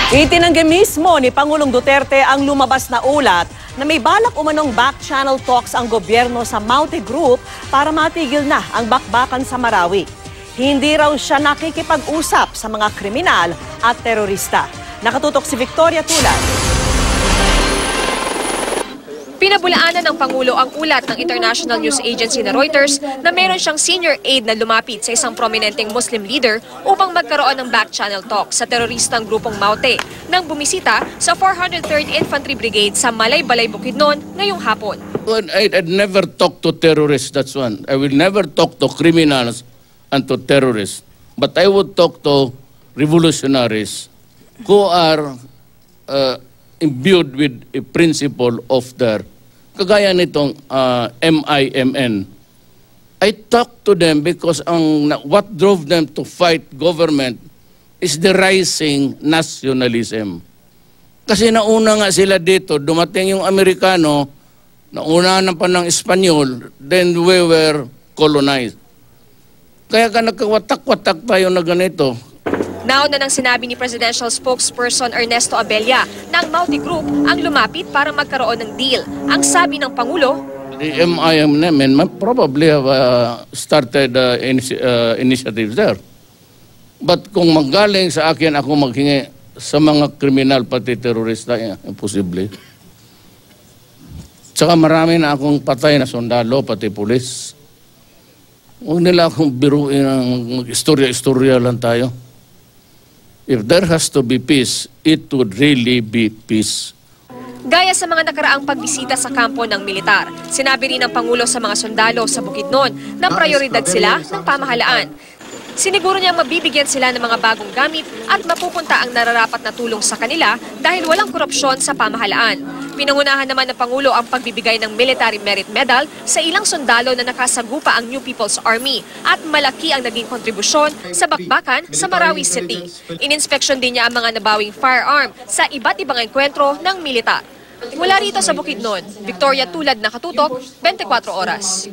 Itinanggi mismo ni Pangulong Duterte ang lumabas na ulat na may balak umanong back-channel talks ang gobyerno sa Maute Group para matigil na ang bakbakan sa Marawi. Hindi raw siya nakikipag-usap sa mga kriminal at terorista. Nakatutok si Victoria Tulad. Pinabulaanan ng Pangulo ang ulat ng International News Agency na Reuters na meron siyang senior aide na lumapit sa isang prominenteng Muslim leader upang magkaroon ng back-channel talk sa teroristang grupong Maute nang bumisita sa 403rd Infantry Brigade sa Malay-Balay, Bukidnon ngayong hapon. I'd never talk to terrorists, that's one. I will never talk to criminals and to terrorists. But I would talk to revolutionaries who are imbued with a principle of their, kagaya nitong MIMN. I talk to them because what drove them to fight government is the rising nationalism. Kasi nauna nga sila dito, dumating yung Amerikano, nauna na pa ng Espanyol, then we were colonized. Kaya ka nagkawatak-watak tayo na ganito. Nauna nang sinabi ni Presidential Spokesperson Ernesto Abella na ang Maute Group ang lumapit para magkaroon ng deal. Ang sabi ng Pangulo, the MIMN probably have started initiatives there. But kung magaling sa akin ako maghingi sa mga kriminal pati terorista, imposible. Tsaka marami na akong patay na sundalo pati pulis. Huwag nila akong biruin ng mag-istorya-istorya lang tayo. If there has to be peace, it would really be peace. Gaya sa mga nakaraang pagbisita sa kampo ng militar, sinabi rin ng Pangulo sa mga sundalo sa Bukidnon na prioridad sila ng pamahalaan. Siniguro niya mabibigyan sila ng mga bagong gamit at mapupunta ang nararapat na tulong sa kanila dahil walang korupsyon sa pamahalaan. Pinangunahan naman ng Pangulo ang pagbibigay ng Military Merit Medal sa ilang sundalo na nakasagupa ang New People's Army at malaki ang naging kontribusyon sa bakbakan sa Marawi City. Ininspeksyon din niya ang mga nabawing firearm sa iba't ibang enkwentro ng militar. Mula rito sa Bukidnon, Victoria Tulad, Nakatutok, 24 Oras.